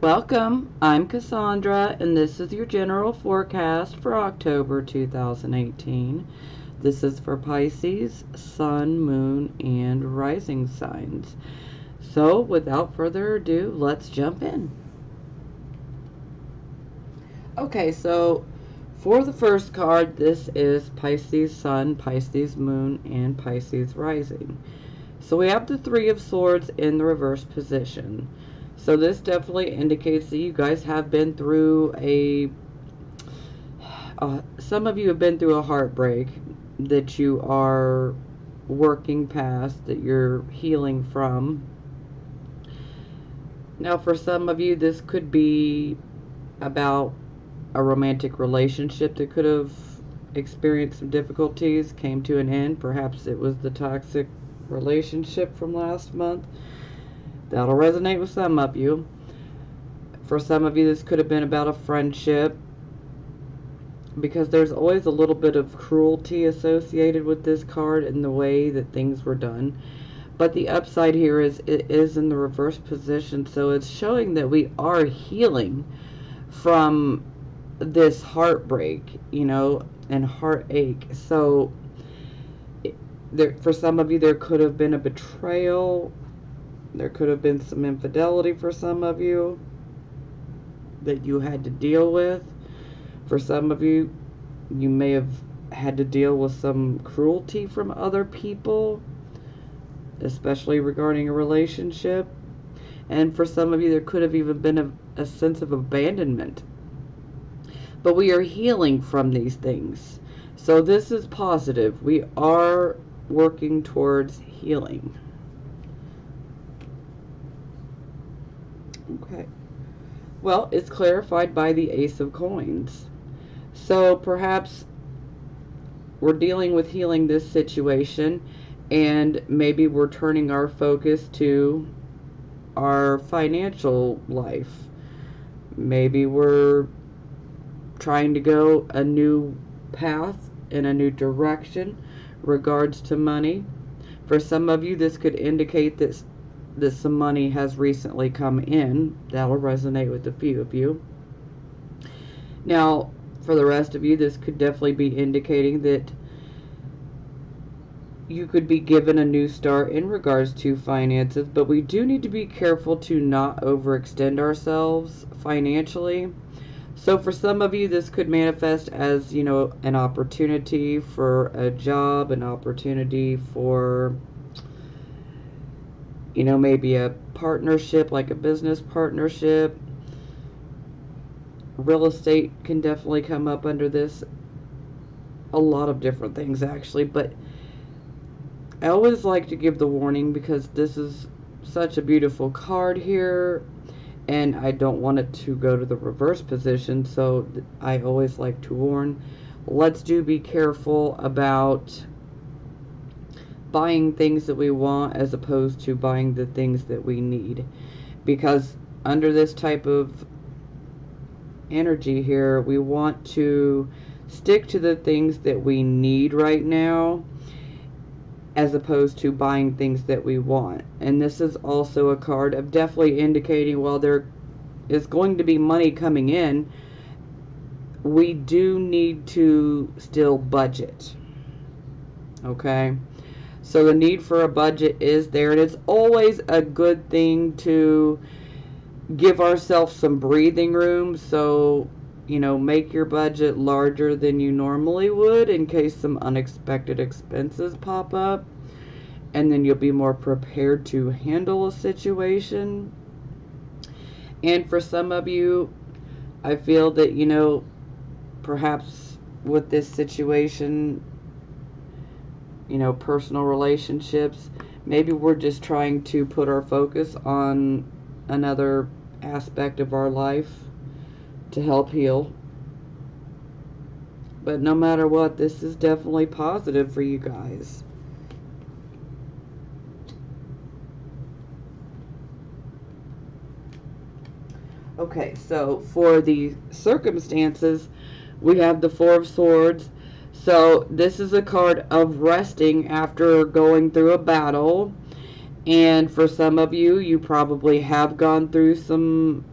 Welcome, I'm Cassandra, and this is your general forecast for October 2018. This is for Pisces, Sun, Moon, and Rising signs. So, without further ado, let's jump in. Okay, so for the first card, this is Pisces Sun, Pisces Moon, and Pisces Rising. So we have the Three of Swords in the reverse position. So this definitely indicates that you guys have been through some of you have been through a heartbreak that you are working past, that you're healing from. Now for some of you, this could be about a romantic relationship that could have experienced some difficulties, came to an end. Perhaps it was the toxic relationship from last month. That'll resonate with some of you. For some of you, this could have been about a friendship, because there's always a little bit of cruelty associated with this card in the way that things were done. But the upside here is it is in the reverse position, so it's showing that we are healing from this heartbreak, and heartache. So for some of you, there could have been a betrayal. There could have been some infidelity for some of you that you had to deal with. For some of you, you may have had to deal with some cruelty from other people, especially regarding a relationship. And for some of you, there could have even been a sense of abandonment. But we are healing from these things. So this is positive. We are working towards healing. Okay. Well, it's clarified by the Ace of Coins. So perhaps we're dealing with healing this situation, and maybe we're turning our focus to our financial life. Maybe we're trying to go a new path in a new direction regards to money. For some of you, this could indicate that some money has recently come in. That'll resonate with a few of you. Now, for the rest of you, this could definitely be indicating that you could be given a new start in regards to finances, but we do need to be careful to not overextend ourselves financially. So for some of you, this could manifest as, an opportunity for a job, an opportunity for, maybe a partnership, like a business partnership. Real estate can definitely come up under this. A lot of different things, actually. But I always like to give the warning, because this is such a beautiful card here, and I don't want it to go to the reverse position. So I always like to warn, let's be careful about buying things that we want as opposed to buying the things that we need, because under this type of energy here, we want to stick to the things that we need right now as opposed to buying things that we want. And this is also a card of definitely indicating, while there is going to be money coming in, we do need to still budget. Okay? So the need for a budget is there, and it's always a good thing to give ourselves some breathing room. So, make your budget larger than you normally would in case some unexpected expenses pop up, and then you'll be more prepared to handle a situation. And for some of you, I feel that, perhaps with this situation, personal relationships, maybe we're just trying to put our focus on another aspect of our life to help heal. But no matter what, this is definitely positive for you guys. Okay, so for the circumstances, we have the Four of Swords. So this is a card of resting after going through a battle. And for some of you, you probably have gone through some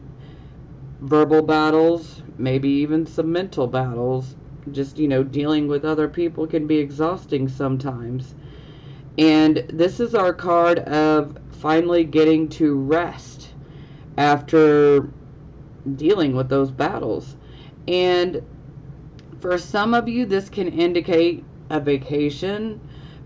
verbal battles, maybe even some mental battles. Just, dealing with other people can be exhausting sometimes. And this is our card of finally getting to rest after dealing with those battles. And for some of you, this can indicate a vacation.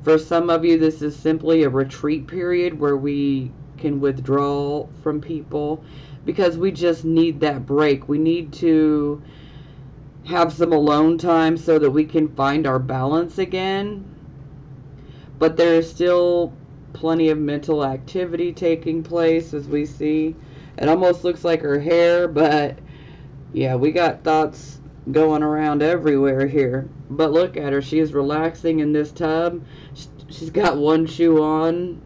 For some of you, this is simply a retreat period where we can withdraw from people because we just need that break. We need to have some alone time so that we can find our balance again. But there is still plenty of mental activity taking place, as we see. It almost looks like her hair, but yeah, we got thoughts going around everywhere here. But look at her. She is relaxing in this tub. She's got one shoe on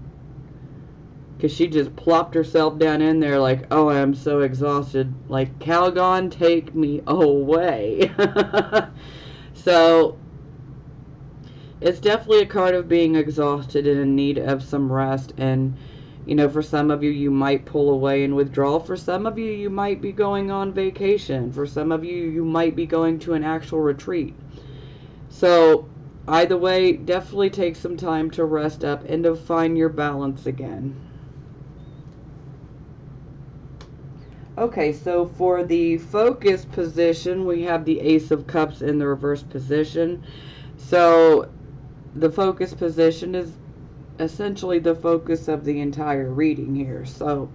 because she just plopped herself down in there like, oh, I'm so exhausted. Like, Calgon, take me away. So it's definitely a card of being exhausted and in need of some rest. And, for some of you, you might pull away and withdraw. For some of you, you might be going on vacation. For some of you, you might be going to an actual retreat. So either way, definitely take some time to rest up and to find your balance again. Okay, so for the focus position, we have the Ace of Cups in the reverse position. So the focus position is essentially the focus of the entire reading here. So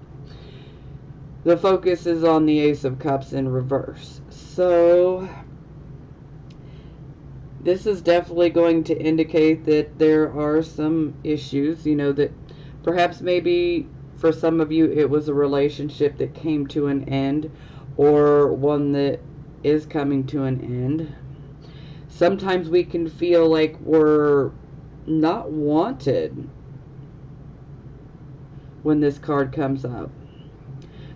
the focus is on the Ace of Cups in reverse. So this is definitely going to indicate that there are some issues, that perhaps maybe for some of you it was a relationship that came to an end or one that is coming to an end. Sometimes we can feel like we're not wanted when this card comes up.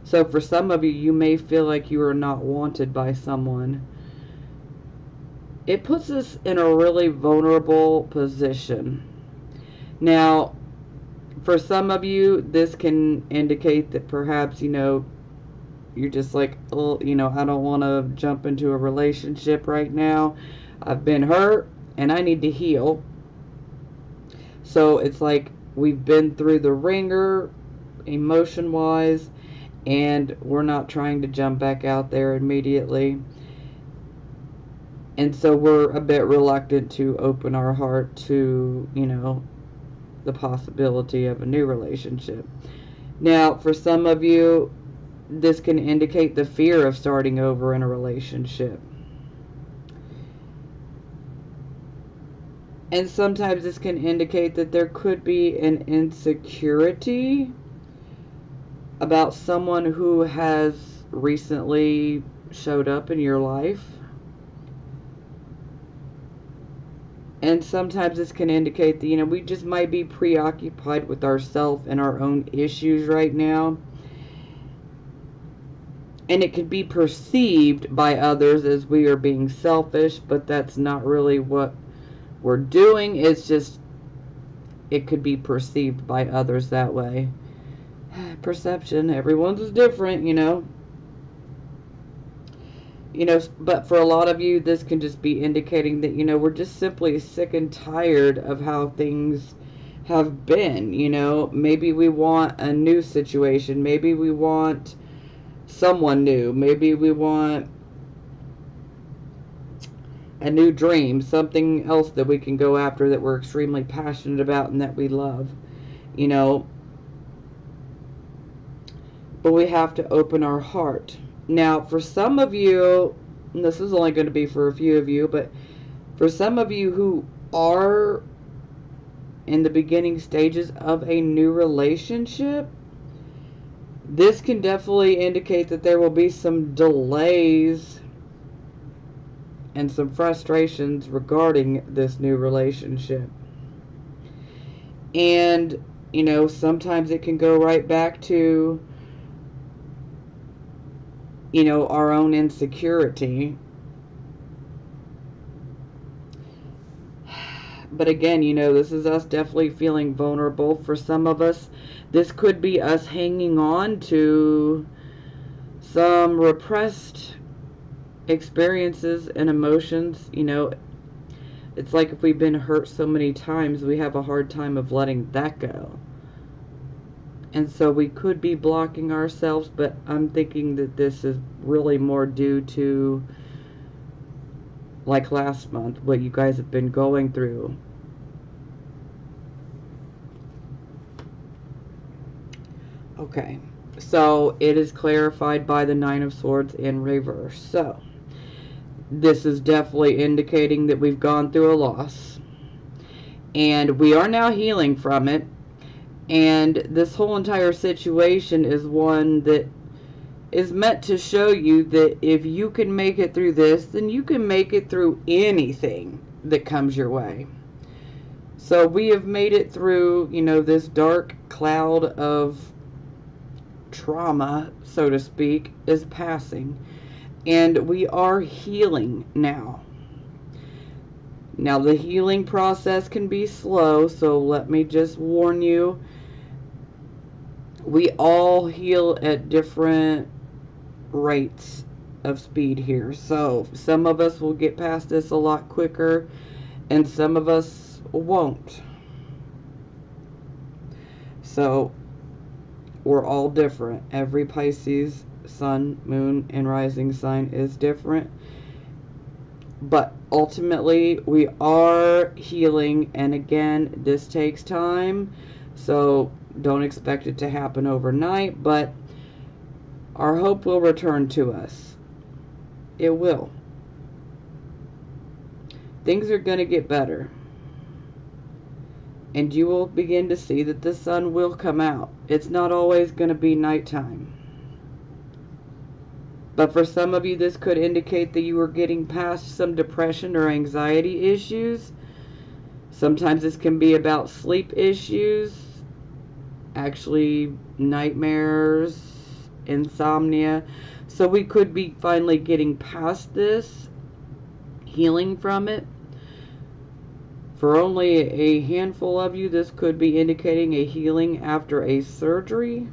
So for some of you, you may feel like you are not wanted by someone. It puts us in a really vulnerable position. Now, for some of you, this can indicate that perhaps, you're just like, oh, I don't want to jump into a relationship right now. I've been hurt and I need to heal. So it's like we've been through the ringer emotion-wise, and we're not trying to jump back out there immediately. And so we're a bit reluctant to open our heart to, the possibility of a new relationship. Now, for some of you, this can indicate the fear of starting over in a relationship. And sometimes this can indicate that there could be an insecurity about someone who has recently showed up in your life. And sometimes this can indicate that, we just might be preoccupied with ourselves and our own issues right now. And it could be perceived by others as we are being selfish, but that's not really what we're doing. It's just, it could be perceived by others that way. Perception, everyone's is different, but for a lot of you, this can just be indicating that, we're just simply sick and tired of how things have been. Maybe we want a new situation. Maybe we want someone new. Maybe we want a new dream, something else that we can go after that we're extremely passionate about and that we love, but we have to open our heart. Now, for some of you, and this is only going to be for a few of you, but for some of you who are in the beginning stages of a new relationship, this can definitely indicate that there will be some delays and some frustrations regarding this new relationship. And, sometimes it can go right back to, our own insecurity. But again, this is us definitely feeling vulnerable. For some of us, this could be us hanging on to some repressed experiences and emotions. You know, it's like if we've been hurt so many times, we have a hard time of letting that go. And so we could be blocking ourselves, but I'm thinking that this is really more due to, like last month, what you guys have been going through. Okay, so it is clarified by the Nine of Swords in reverse. So this is definitely indicating that we've gone through a loss, and we are now healing from it. And this whole entire situation is one that is meant to show you that if you can make it through this, then you can make it through anything that comes your way. So we have made it through, you know, this dark cloud of trauma, so to speak, is passing. And we are healing now. Now, the healing process can be slow, so let me just warn you. We all heal at different rates of speed here. So some of us will get past this a lot quicker, and some of us won't. So we're all different. Every Pisces sun, moon, and rising sign is different. But ultimately, we are healing, and again, this takes time. So don't expect it to happen overnight, but our hope will return to us. It will. Things are going to get better. And you will begin to see that the sun will come out. It's not always going to be nighttime. But for some of you, this could indicate that you are getting past some depression or anxiety issues. Sometimes this can be about sleep issues, actually nightmares, insomnia. So we could be finally getting past this, healing from it. For only a handful of you, this could be indicating a healing after a surgery.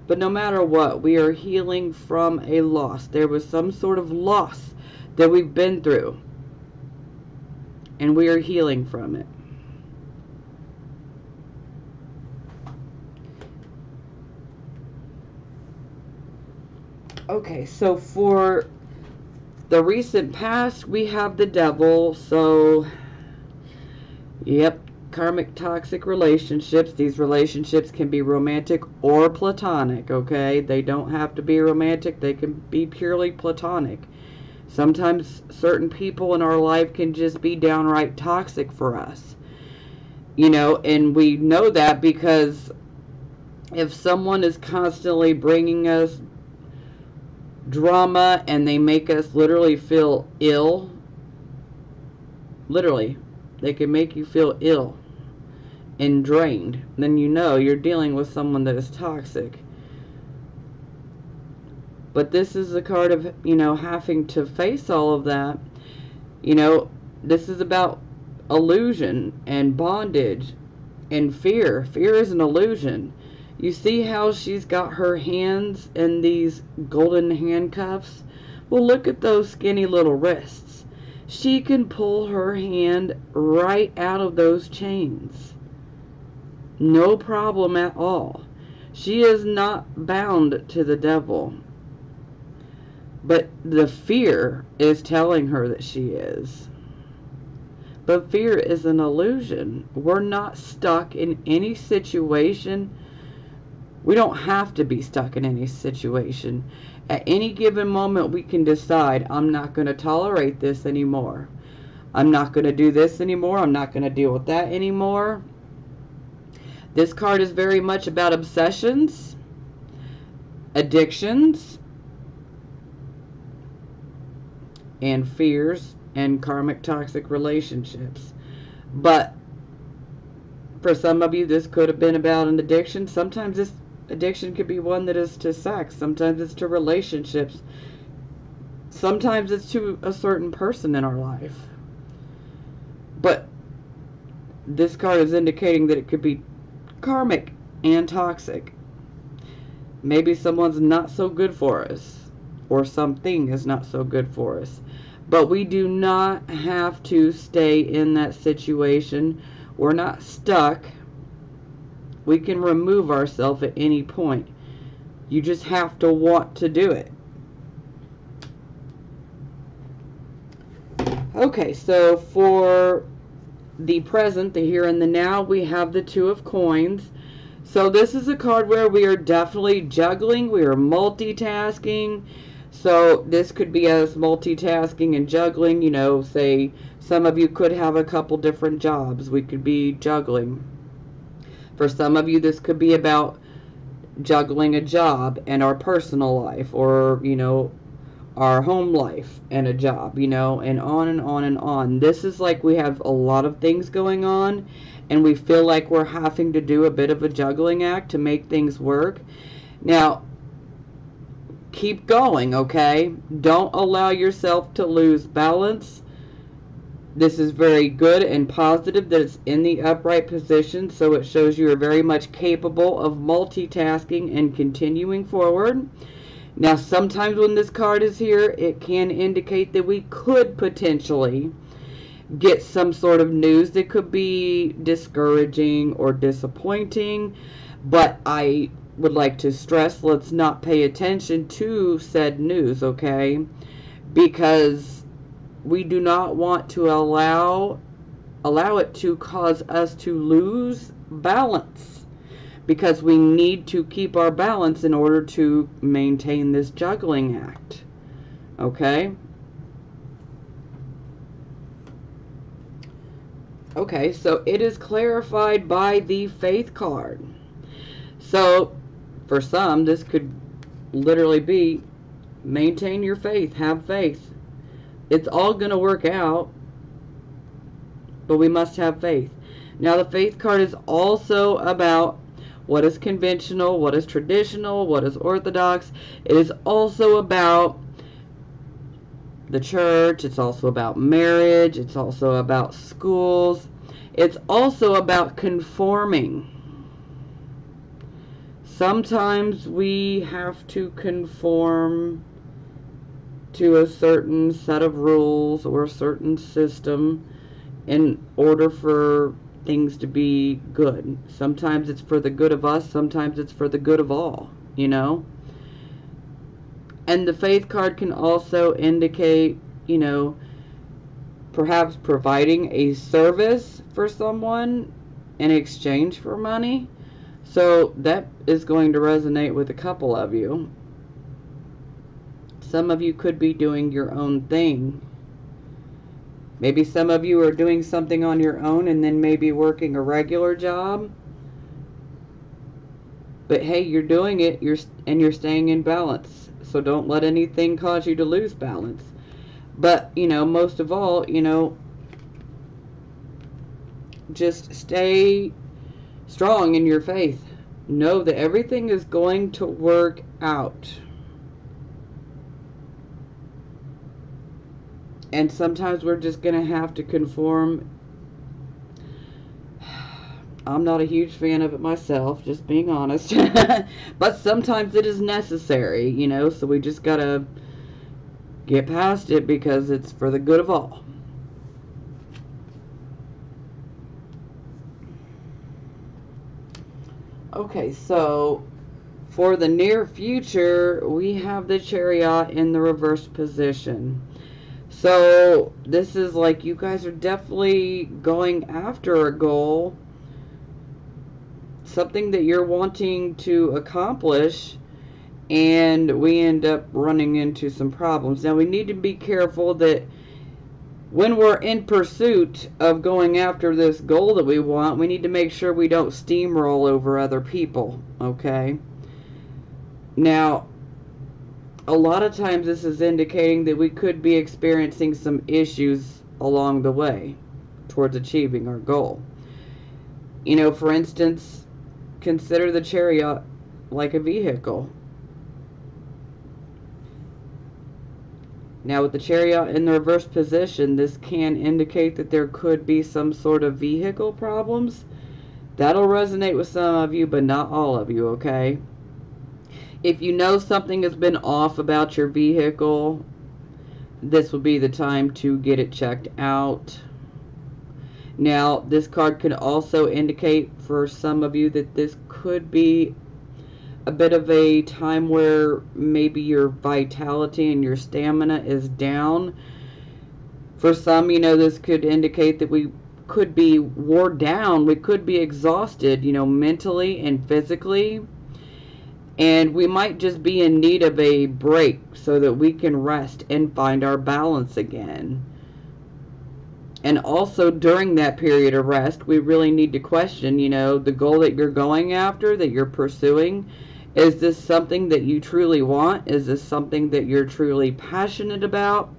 But no matter what, we are healing from a loss. There was some sort of loss that we've been through, and we are healing from it. Okay, so for the recent past, we have the devil. So, yep, karmic toxic relationships. These relationships can be romantic or platonic, okay? They don't have to be romantic. They can be purely platonic. Sometimes certain people in our life can just be downright toxic for us. You know, and we know that because if someone is constantly bringing us drama and they make us literally feel ill, literally, they can make you feel ill and drained, then you know you're dealing with someone that is toxic. But this is a card of, you know, having to face all of that. You know, this is about illusion and bondage and fear. Fear is an illusion. You see how she's got her hands in these golden handcuffs? Well, look at those skinny little wrists. She can pull her hand right out of those chains. No problem at all. She is not bound to the devil. But the fear is telling her that she is. But fear is an illusion. We're not stuck in any situation. We don't have to be stuck in any situation. At any given moment, we can decide, I'm not going to tolerate this anymore. I'm not going to do this anymore. I'm not going to deal with that anymore. This card is very much about obsessions, addictions, and fears and karmic toxic relationships. But for some of you, this could have been about an addiction. Sometimes this addiction could be one that is to sex. Sometimes it's to relationships. Sometimes it's to a certain person in our life. But this card is indicating that it could be karmic and toxic. Maybe someone's not so good for us, or something is not so good for us. But we do not have to stay in that situation. We're not stuck. We can remove ourselves at any point. You just have to want to do it. Okay, so for the present, the here and the now, we have the Two of Coins. So this is a card where we are definitely juggling, we are multitasking. So this could be us multitasking and juggling, you know, say some of you could have a couple different jobs. We could be juggling. For some of you, this could be about juggling a job and our personal life, or, you know, our home life and a job, you know, and on and on and on. This is like we have a lot of things going on, and we feel like we're having to do a bit of a juggling act to make things work. Now, keep going, okay? Don't allow yourself to lose balance. This is very good and positive that it's in the upright position, so it shows you are very much capable of multitasking and continuing forward. Now, sometimes when this card is here, it can indicate that we could potentially get some sort of news that could be discouraging or disappointing, but I would like to stress, let's not pay attention to said news, okay? Because we do not want to allow it to cause us to lose balance, because we need to keep our balance in order to maintain this juggling act, okay? Okay, so it is clarified by the Faith card. So, for some, this could literally be maintain your faith, have faith. It's all going to work out, but we must have faith. Now, the Faith card is also about what is conventional, what is traditional, what is orthodox. It is also about the church. It's also about marriage. It's also about schools. It's also about conforming. Sometimes we have to conform to a certain set of rules or a certain system in order for things to be good. Sometimes it's for the good of us, sometimes it's for the good of all, you know? And the Faith card can also indicate, you know, perhaps providing a service for someone in exchange for money. So that is going to resonate with a couple of you. Some of you could be doing your own thing. Maybe some of you are doing something on your own and then maybe working a regular job. But hey, you're doing it, you're staying in balance. So don't let anything cause you to lose balance. But, you know, most of all, you know, just stay strong in your faith. Know that everything is going to work out. And sometimes we're just going to have to conform. I'm not a huge fan of it myself, just being honest. But sometimes it is necessary, you know, so we just got to get past it because it's for the good of all. Okay, so for the near future, we have the Chariot in the reverse position. So this is like you guys are definitely going after a goal, something that you're wanting to accomplish, and we end up running into some problems. Now we need to be careful that when we're in pursuit of going after this goal that we want, we need to make sure we don't steamroll over other people, okay? Now, a lot of times this is indicating that we could be experiencing some issues along the way towards achieving our goal. You know, for instance, consider the Chariot like a vehicle. Now with the Chariot in the reverse position, this can indicate that there could be some sort of vehicle problems That'll resonate with some of you, but not all of you, okay? If you know something has been off about your vehicle, this will be the time to get it checked out. Now, this card could also indicate for some of you that this could be a bit of a time where maybe your vitality and your stamina is down. For some, this could indicate that we could be worn down. We could be exhausted, mentally and physically. And we might just be in need of a break so that we can rest and find our balance again. And also during that period of rest, we really need to question, the goal that you're going after, that you're pursuing. Is this something that you truly want? Is this something that you're truly passionate about?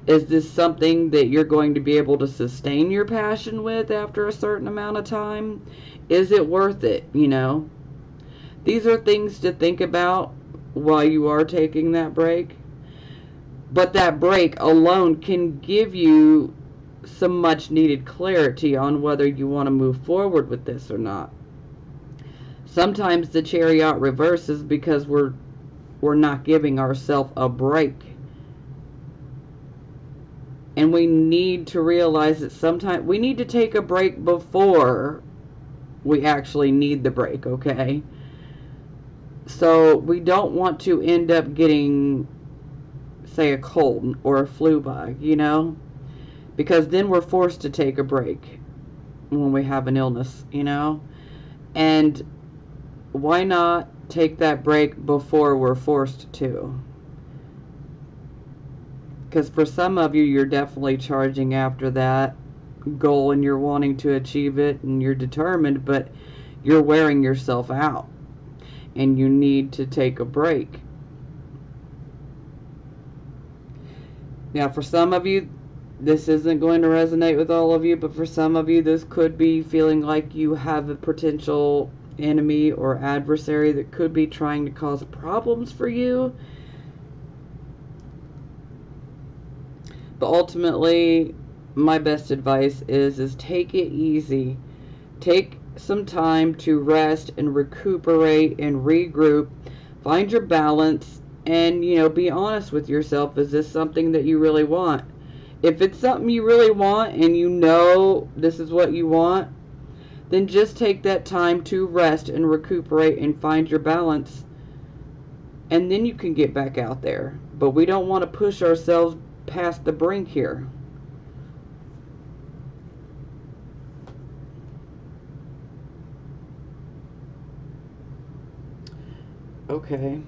Is this something that you're going to be able to sustain your passion with after a certain amount of time? Is it worth it, These are things to think about while you are taking that break. But that break alone can give you some much needed clarity on whether you want to move forward with this or not. Sometimes the chariot reverses because we're not giving ourselves a break. And we need to realize that sometimes we need to take a break before we actually need the break, okay? So we don't want to end up getting, say, a cold or a flu bug, because then we're forced to take a break when we have an illness, and why not take that break before we're forced to? Because for some of you, you're definitely charging after that goal and you're wanting to achieve it and you're determined, but you're wearing yourself out and you need to take a break. Now, for some of you, this isn't going to resonate with all of you, but for some of you, this could be feeling like you have a potential enemy or adversary that could be trying to cause problems for you. But ultimately, my best advice is take it easy. Take some time to rest and recuperate and regroup. Find your balance and, be honest with yourself. Is this something that you really want? If it's something you really want and this is what you want, then just take that time to rest and recuperate and find your balance. And then you can get back out there. But we don't want to push ourselves past the brink here. Okay.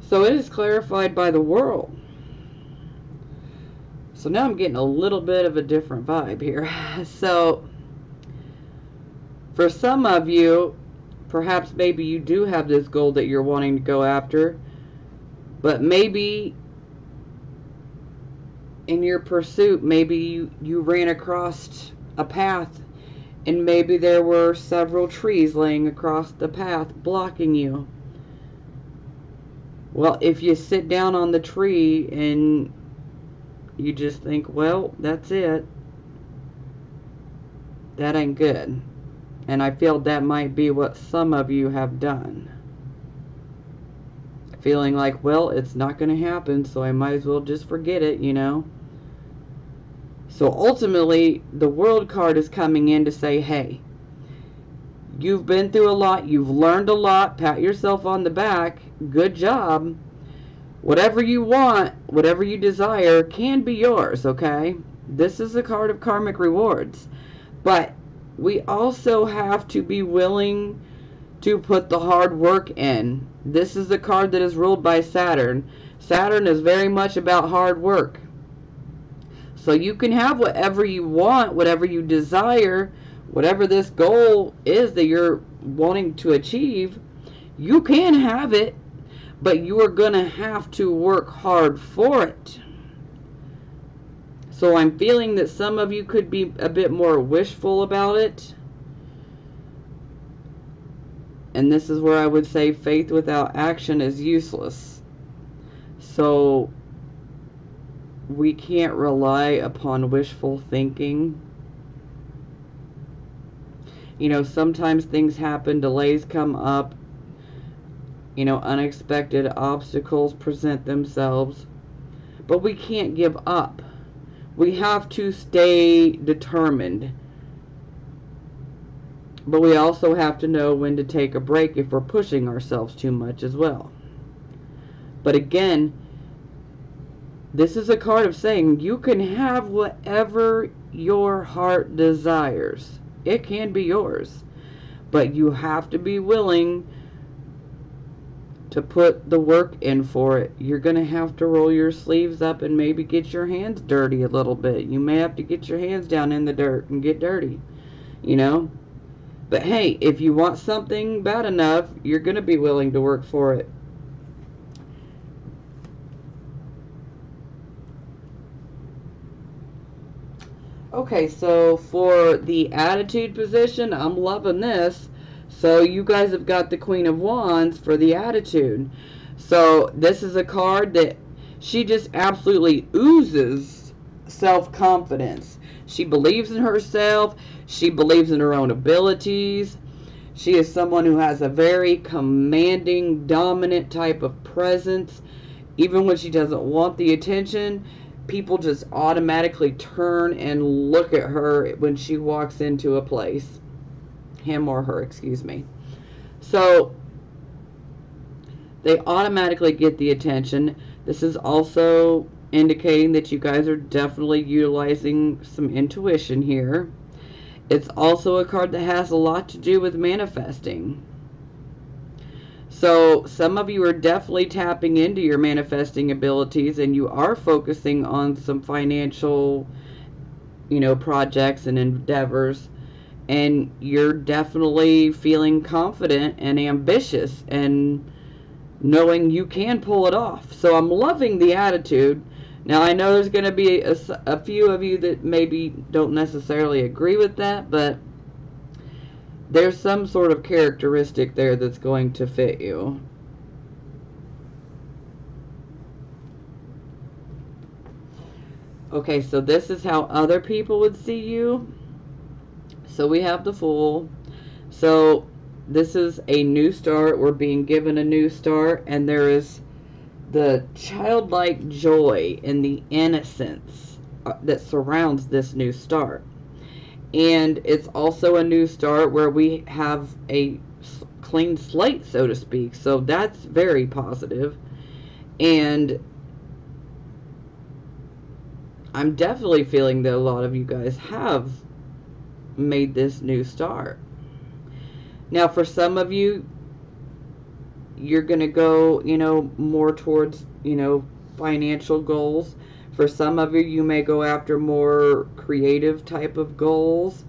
So it is clarified by the world. So now I'm getting a little bit of a different vibe here. So for some of you, perhaps maybe you do have this goal that you're wanting to go after, but maybe in your pursuit, maybe you ran across a path and maybe there were several trees laying across the path blocking you. Well, if you sit down on the tree and you just think, well, that's it, that ain't good. And I feel that might be what some of you have done. Feeling like, well, it's not going to happen, so I might as well just forget it, So ultimately, the World card is coming in to say, hey, you've been through a lot, you've learned a lot, pat yourself on the back, good job. Whatever you want, whatever you desire, can be yours, okay? This is a card of karmic rewards. But we also have to be willing to put the hard work in. This is a card that is ruled by Saturn. Saturn is very much about hard work. So you can have whatever you want, whatever you desire, whatever this goal is that you're wanting to achieve, you can have it, but you are going to have to work hard for it. So I'm feeling that some of you could be a bit more wishful about it. And this is where I would say faith without action is useless. So we can't rely upon wishful thinking. You know, sometimes things happen, delays come up, you know, unexpected obstacles present themselves, but we can't give up. We have to stay determined. But we also have to know when to take a break if we're pushing ourselves too much as well. But again, this is a card of saying you can have whatever your heart desires. It can be yours. But you have to be willing to put the work in for it. You're going to have to roll your sleeves up and maybe get your hands dirty a little bit. You may have to get your hands down in the dirt and get dirty, you know. But hey, if you want something bad enough, you're going to be willing to work for it. Okay, so for the attitude position, I'm loving this. So you guys have got the Queen of Wands for the attitude. So this is a card that she just absolutely oozes self-confidence. She believes in herself. She believes in her own abilities. She is someone who has a very commanding, dominant type of presence. Even when she doesn't want the attention, people just automatically turn and look at her when she walks into a place. Him or her, excuse me. So they automatically get the attention. This is also indicating that you guys are definitely utilizing some intuition here. It's also a card that has a lot to do with manifesting. So some of you are definitely tapping into your manifesting abilities, and you are focusing on some financial, you know, projects and endeavors. And you're definitely feeling confident and ambitious and knowing you can pull it off. So I'm loving the attitude. Now, I know there's going to be a few of you that maybe don't necessarily agree with that, but there's some sort of characteristic there that's going to fit you. Okay, so this is how other people would see you. So we have the Fool. So this is a new start. We're being given a new start, and there is the childlike joy and the innocence that surrounds this new start. And it's also a new start where we have a clean slate, so to speak. So that's very positive. And I'm definitely feeling that a lot of you guys have made this new start. Now, for some of you, you're going to go, you know, more towards, you know, financial goals. For some of you, you may go after more creative type of goals.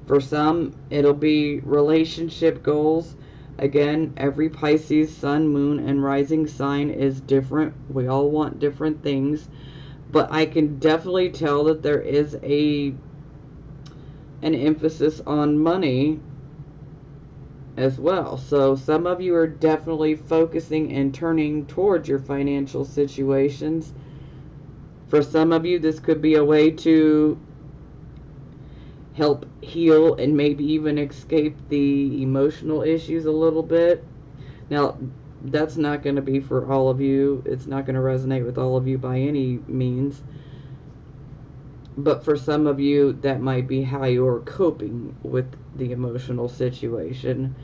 For some, it'll be relationship goals. Again, every Pisces sun, moon, and rising sign is different. We all want different things. But I can definitely tell that there is an emphasis on money as well. So some of you are definitely focusing and turning towards your financial situations. For some of you, this could be a way to help heal and maybe even escape the emotional issues a little bit. Now, that's not going to be for all of you. It's not going to resonate with all of you by any means. But for some of you, that might be how you're coping with the emotional situation,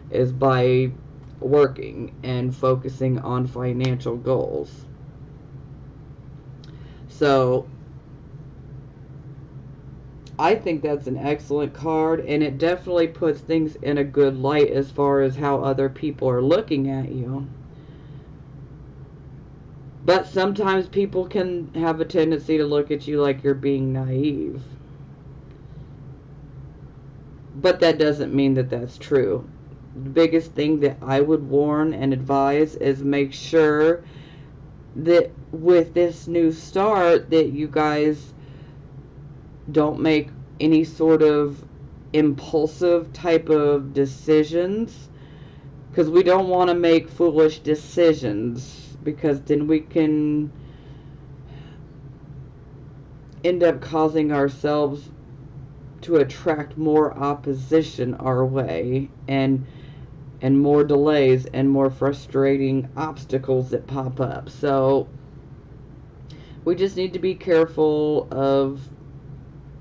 is by working and focusing on financial goals. So I think that's an excellent card, and it definitely puts things in a good light as far as how other people are looking at you. But sometimes people can have a tendency to look at you like you're being naive. But that doesn't mean that that's true. The biggest thing that I would warn and advise is make sure that with this new start that you guys don't make any sort of impulsive type of decisions, because we don't want to make foolish decisions, because then we can end up causing ourselves to attract more opposition our way, and more delays and more frustrating obstacles that pop up. So we just need to be careful of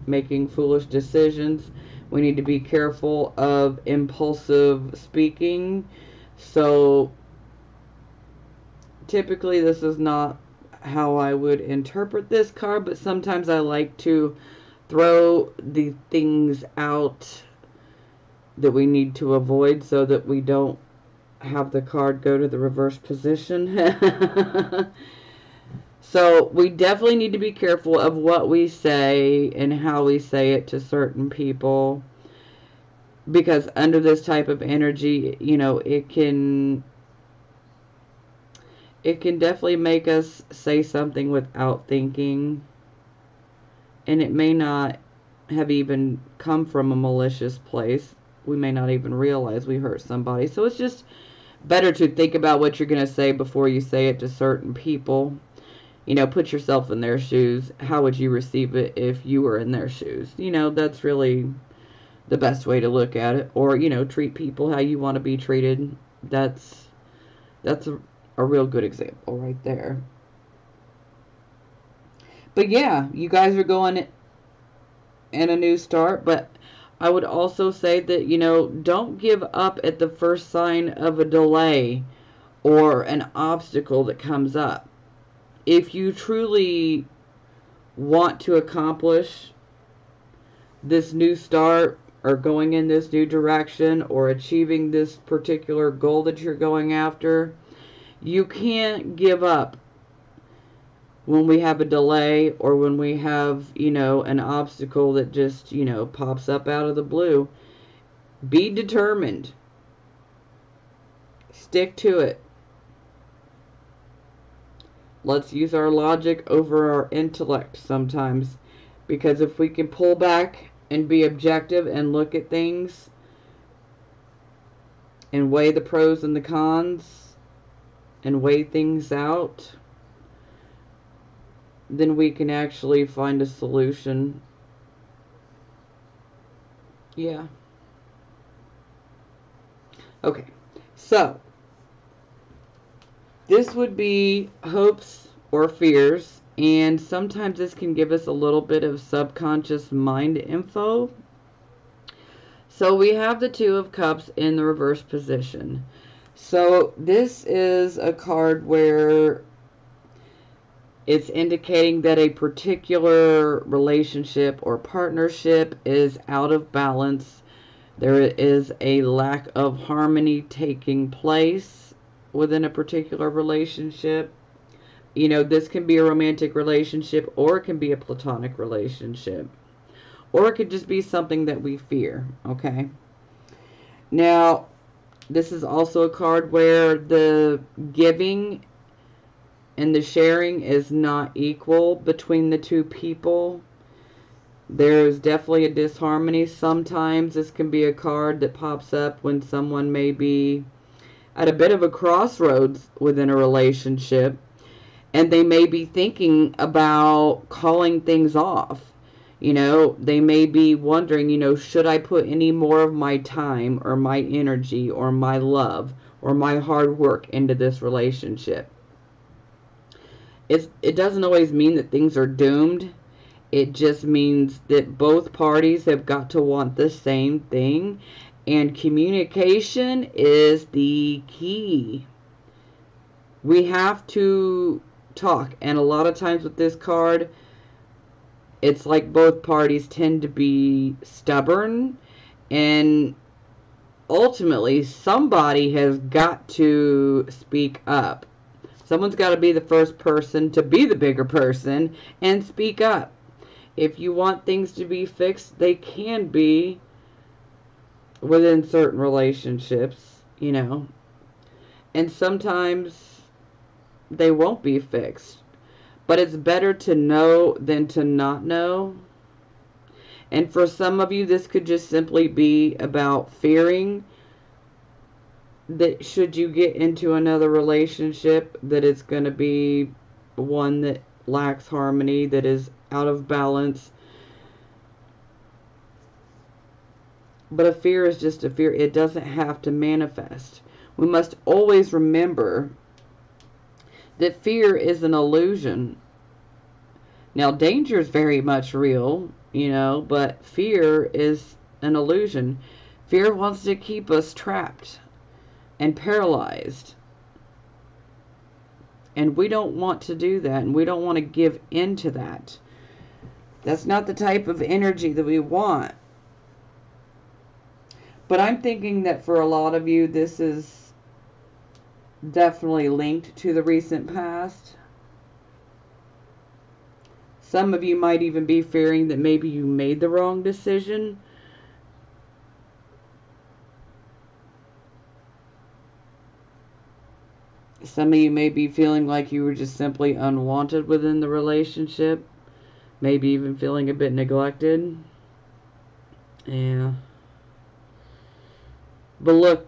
making foolish decisions. We need to be careful of impulsive speaking. So typically this is not how I would interpret this card, but sometimes I like to throw the things out that we need to avoid so that we don't have the card go to the reverse position. So we definitely need to be careful of what we say and how we say it to certain people, because under this type of energy, you know, it can definitely make us say something without thinking, and it may not have even come from a malicious place. We may not even realize we hurt somebody. So it's just better to think about what you're going to say before you say it to certain people. You know, put yourself in their shoes. How would you receive it if you were in their shoes? You know, that's really the best way to look at it. Or, you know, treat people how you want to be treated. That's a real good example right there. But yeah, you guys are going in a new start, but I would also say that, you know, don't give up at the first sign of a delay or an obstacle that comes up. If you truly want to accomplish this new start, or going in this new direction, or achieving this particular goal that you're going after, you can't give up when we have a delay, or when we have, you know, an obstacle that just, you know, pops up out of the blue. Be determined. Stick to it. Let's use our logic over our intellect sometimes, because if we can pull back and be objective and look at things and weigh the pros and the cons and weigh things out, then we can actually find a solution. Yeah. Okay. So, this would be hopes or fears, and sometimes this can give us a little bit of subconscious mind info. So we have the Two of Cups in the reverse position. So this is a card where it's indicating that a particular relationship or partnership is out of balance. There is a lack of harmony taking place within a particular relationship. You know, this can be a romantic relationship, or it can be a platonic relationship, or it could just be something that we fear, okay? Now, this is also a card where the giving and the sharing is not equal between the two people. There's definitely a disharmony. Sometimes this can be a card that pops up when someone may be at a bit of a crossroads within a relationship, and they may be thinking about calling things off. You know, they may be wondering, you know, should I put any more of my time or my energy or my love or my hard work into this relationship? It doesn't always mean that things are doomed. It just means that both parties have got to want the same thing, and communication is the key. We have to talk, and a lot of times with this card, it's like both parties tend to be stubborn, and ultimately somebody has got to speak up. Someone's got to be the first person to be the bigger person and speak up. If you want things to be fixed, they can be within certain relationships, you know. And sometimes they won't be fixed. But it's better to know than to not know. And for some of you, this could just simply be about fearing that should you get into another relationship, that it's going to be one that lacks harmony, that is out of balance. But a fear is just a fear. It doesn't have to manifest. We must always remember that fear is an illusion. Now, danger is very much real, but fear is an illusion. Fear wants to keep us trapped and paralyzed. And we don't want to do that, and we don't want to give in to that. That's not the type of energy that we want. But I'm thinking that for a lot of you, this is definitely linked to the recent past. Some of you might even be fearing that maybe you made the wrong decision. Some of you may be feeling like you were just simply unwanted within the relationship. Maybe even feeling a bit neglected. Yeah. But look,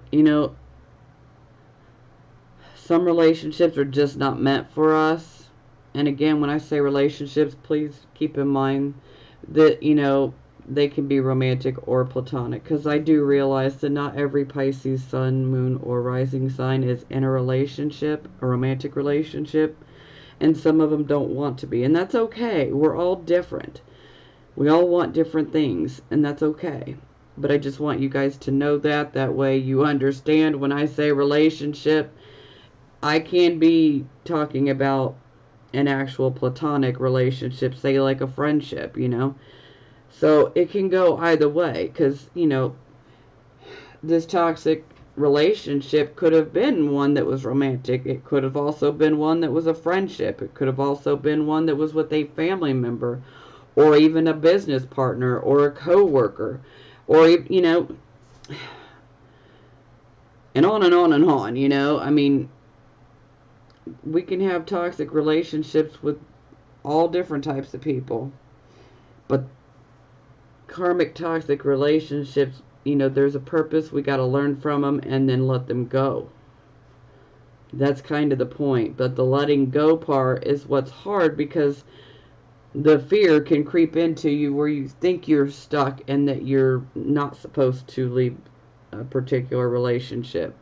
some relationships are just not meant for us. And again, when I say relationships, please keep in mind that, they can be romantic or platonic. Because I do realize that not every Pisces sun, moon, or rising sign is in a relationship, a romantic relationship. And some of them don't want to be. And that's okay. We're all different. We all want different things. And that's okay. But I just want you guys to know that. That way you understand when I say relationship, I can be talking about an actual platonic relationship, say like a friendship, So it can go either way, because, this toxic relationship could have been one that was romantic. It could have also been one that was a friendship. It could have also been one that was with a family member, or even a business partner, or a co-worker, or, and on and on and on, I mean, we can have toxic relationships with all different types of people. But karmic toxic relationships, there's a purpose. We got to learn from them and then let them go. That's kind of the point. But the letting go part is what's hard, because the fear can creep into you where you think you're stuck and that you're not supposed to leave a particular relationship.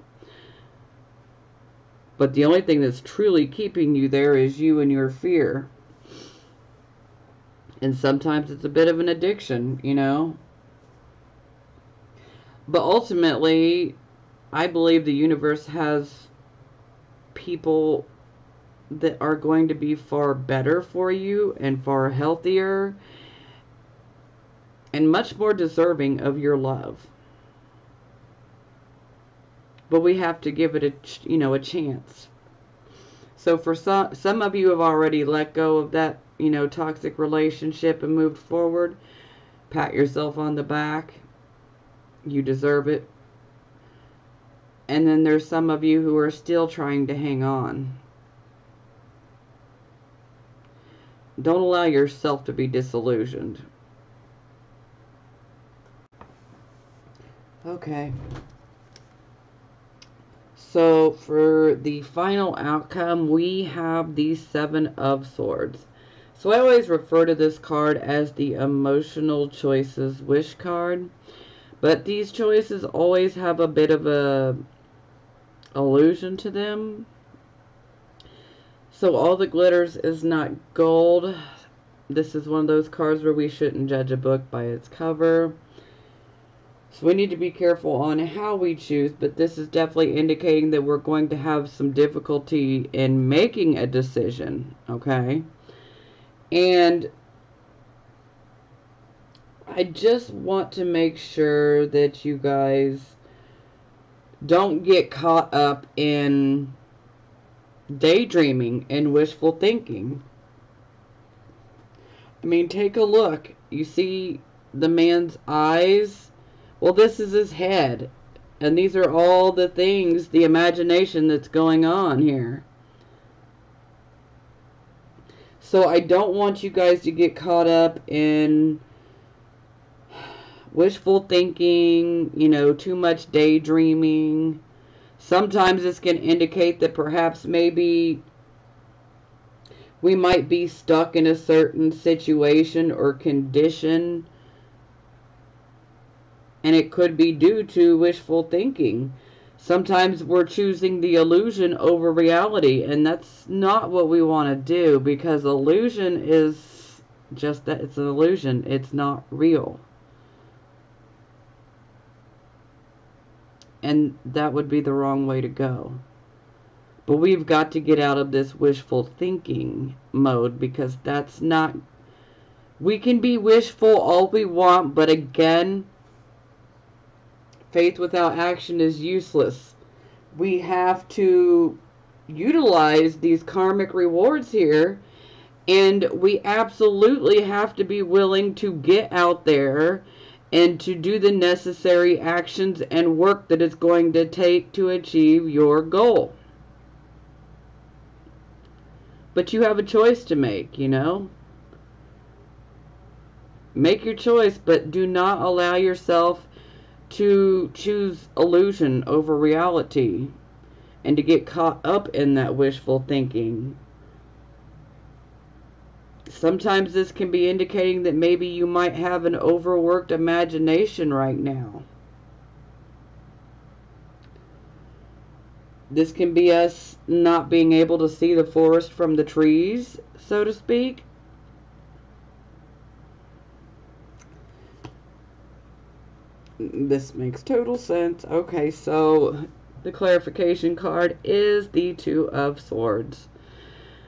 But the only thing that's truly keeping you there is you and your fear. And sometimes it's a bit of an addiction, But ultimately, I believe the universe has people that are going to be far better for you and far healthier and much more deserving of your love. But we have to give it a chance. So for some of you have already let go of that, toxic relationship and moved forward. Pat yourself on the back. You deserve it. And then there's some of you who are still trying to hang on. Don't allow yourself to be disillusioned. Okay. So for the final outcome, we have the Seven of Swords. So I always refer to this card as the Emotional Choices Wish card. But these choices always have a bit of a illusion to them. So all that glitters is not gold. This is one of those cards where we shouldn't judge a book by its cover. So we need to be careful on how we choose, but this is definitely indicating that we're going to have some difficulty in making a decision, okay? And I just want to make sure that you guys don't get caught up in daydreaming and wishful thinking. I mean, take a look. You see the man's eyes? Well, this is his head. And these are all the things, the imagination that's going on here. So I don't want you guys to get caught up in wishful thinking, too much daydreaming. Sometimes this can indicate that perhaps maybe we might be stuck in a certain situation or condition. And it could be due to wishful thinking. Sometimes we're choosing the illusion over reality, and that's not what we want to do, because illusion is just that. It's an illusion. It's not real. And that would be the wrong way to go. But we've got to get out of this wishful thinking mode, because that's not... We can be wishful all we want, but again, faith without action is useless. We have to utilize these karmic rewards here, and we absolutely have to be willing to get out there and to do the necessary actions and work that it's going to take to achieve your goal. But you have a choice to make, you know? Make your choice, but do not allow yourself to choose illusion over reality and to get caught up in that wishful thinking. Sometimes this can be indicating that maybe you might have an overworked imagination right now. This can be us not being able to see the forest from the trees, so to speak. This makes total sense. Okay, so the clarification card is the Two of Swords.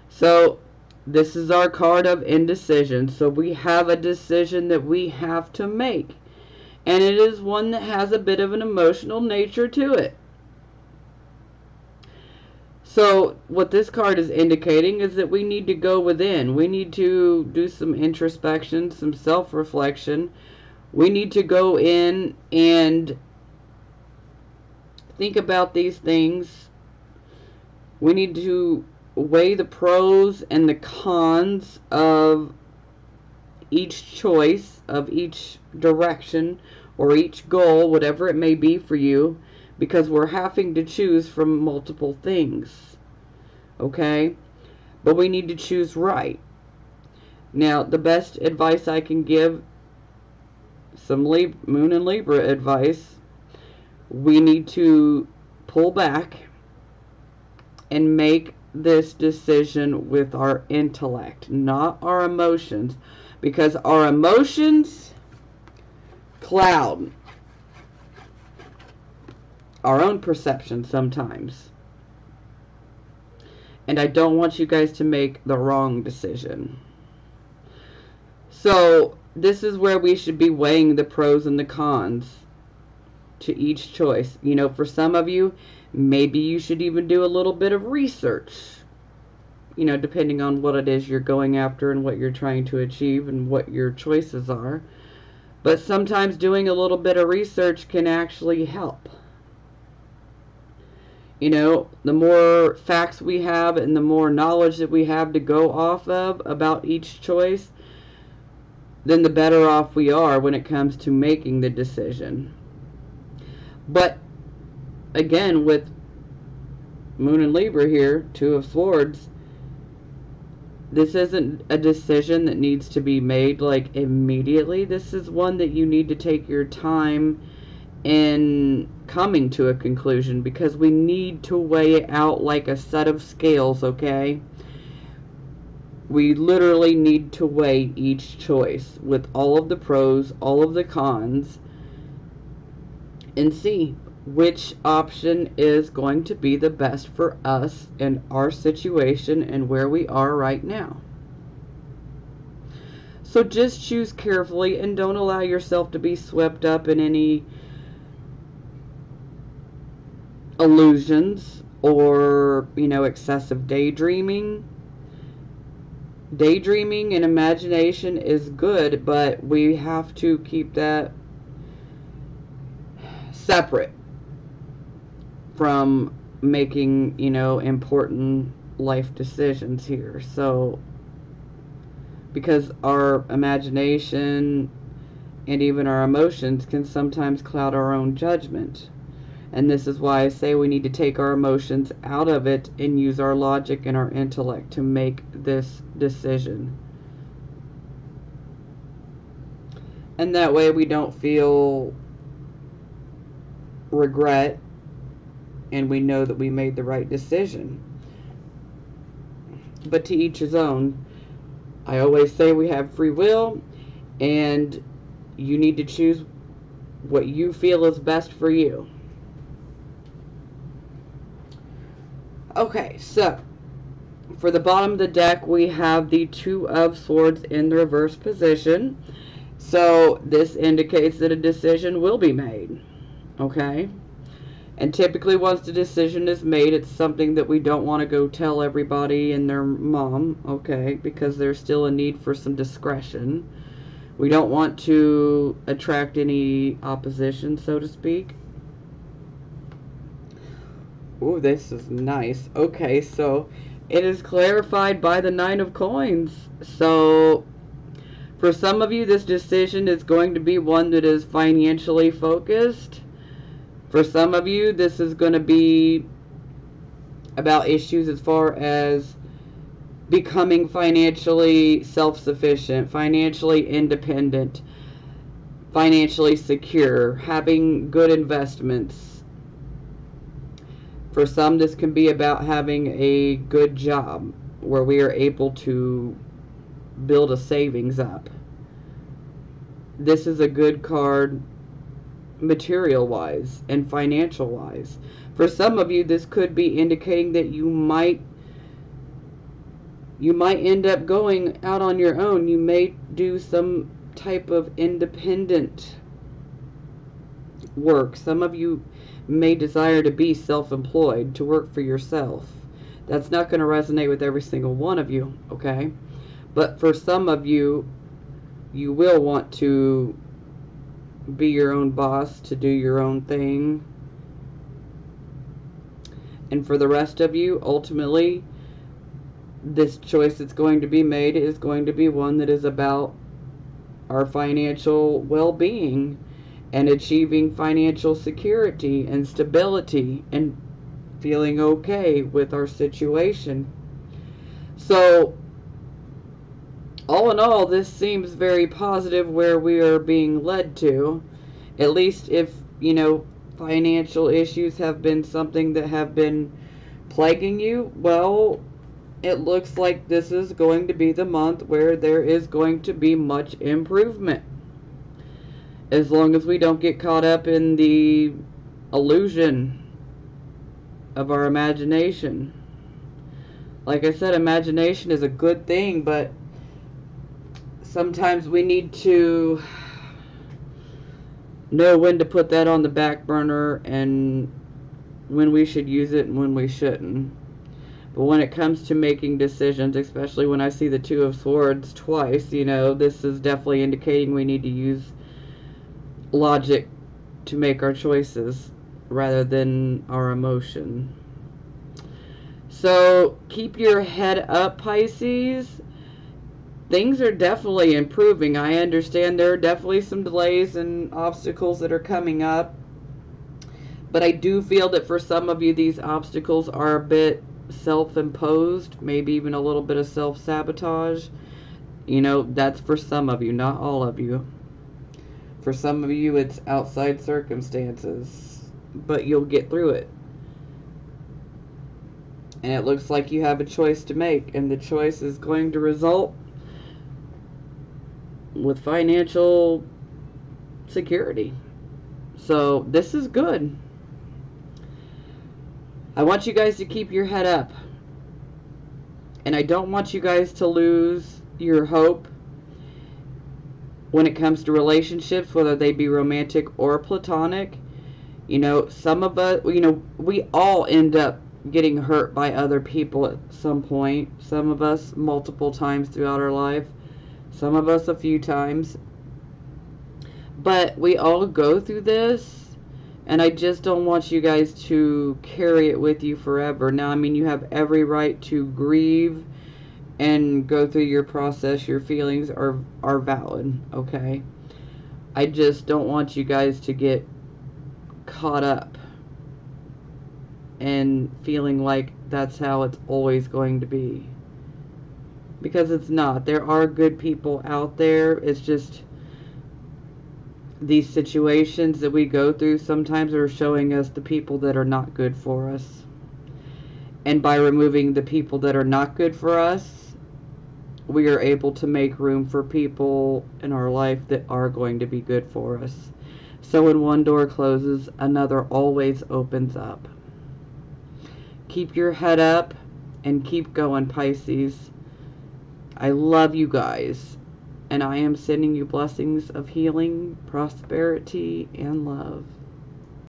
So this is our card of indecision. So we have a decision that we have to make. And it is one that has a bit of an emotional nature to it. So what this card is indicating is that we need to go within. We need to do some introspection, some self-reflection. We need to go in and think about these things. We need to weigh the pros and the cons of each choice, of each direction, or each goal, whatever it may be for you, because we're having to choose from multiple things. Okay? But we need to choose right. Now, the best advice I can give, some Moon and Libra advice, we need to pull back and make this decision with our intellect, not our emotions, because our emotions cloud our own perception sometimes. And I don't want you guys to make the wrong decision. So this is where we should be weighing the pros and the cons to each choice. You know, for some of you, maybe you should even do a little bit of research, you know, depending on what it is you're going after and what you're trying to achieve and what your choices are. But sometimes doing a little bit of research can actually help. You know, the more facts we have and the more knowledge that we have to go off of about each choice, then the better off we are when it comes to making the decision. But again, with Moon and Libra here, Two of Swords, this isn't a decision that needs to be made like immediately. This is one that you need to take your time in coming to a conclusion, because we need to weigh it out like a set of scales, okay? We literally need to weigh each choice with all of the pros, all of the cons, and see which option is going to be the best for us and our situation and where we are right now. So just choose carefully and don't allow yourself to be swept up in any illusions or, you know, excessive daydreaming. Daydreaming and imagination is good, but we have to keep that separate from making, you know, important life decisions here. So, because our imagination and even our emotions can sometimes cloud our own judgment. And this is why I say we need to take our emotions out of it and use our logic and our intellect to make this decision. And that way we don't feel regret, and we know that we made the right decision. But to each his own. I always say we have free will, and you need to choose what you feel is best for you. Okay, so for the bottom of the deck, we have the Two of Swords in the reverse position. So this indicates that a decision will be made. Okay? And typically once the decision is made, it's something that we don't want to go tell everybody and their mom, okay? Because there's still a need for some discretion. We don't want to attract any opposition, so to speak. Ooh, this is nice. Okay, so it is clarified by the Nine of Coins. So for some of you, this decision is going to be one that is financially focused. For some of you, this is going to be about issues as far as becoming financially self-sufficient, financially independent, financially secure, having good investments. For some, this can be about having a good job where we are able to build a savings up. This is a good card material-wise and financial-wise. For some of you, this could be indicating that you might end up going out on your own. You may do some type of independent work. Some of you may desire to be self-employed, to work for yourself. That's not going to resonate with every single one of you, okay? But for some of you, you will want to be your own boss, to do your own thing. And for the rest of you, ultimately, this choice that's going to be made is going to be one that is about our financial well-being and achieving financial security and stability and feeling okay with our situation. So all in all, this seems very positive where we are being led to. At least if, you know, financial issues have been something that have been plaguing you, well, it looks like this is going to be the month where there is going to be much improvement. As long as we don't get caught up in the illusion of our imagination. Like I said, imagination is a good thing, but sometimes we need to know when to put that on the back burner and when we should use it and when we shouldn't. But when it comes to making decisions, especially when I see the Two of Swords twice, you know, this is definitely indicating we need to use logic to make our choices rather than our emotion. So keep your head up, Pisces. Things are definitely improving. I understand there are definitely some delays and obstacles that are coming up. But I do feel that for some of you, these obstacles are a bit self-imposed, maybe even a little bit of self-sabotage. You know, that's for some of you, not all of you. For some of you, it's outside circumstances, but you'll get through it. And it looks like you have a choice to make, and the choice is going to result with financial security. So this is good. I want you guys to keep your head up. And I don't want you guys to lose your hope when it comes to relationships, whether they be romantic or platonic. You know, some of us, you know, we all end up getting hurt by other people at some point. Some of us multiple times throughout our life. Some of us a few times. But we all go through this. And I just don't want you guys to carry it with you forever. Now, I mean, you have every right to grieve and go through your process. Your feelings are valid, okay? I just don't want you guys to get caught up and feeling like that's how it's always going to be. Because it's not. There are good people out there. It's just these situations that we go through sometimes are showing us the people that are not good for us. And by removing the people that are not good for us, we are able to make room for people in our life that are going to be good for us. So when one door closes, another always opens up. Keep your head up and keep going, Pisces. I love you guys, and I am sending you blessings of healing, prosperity, and love.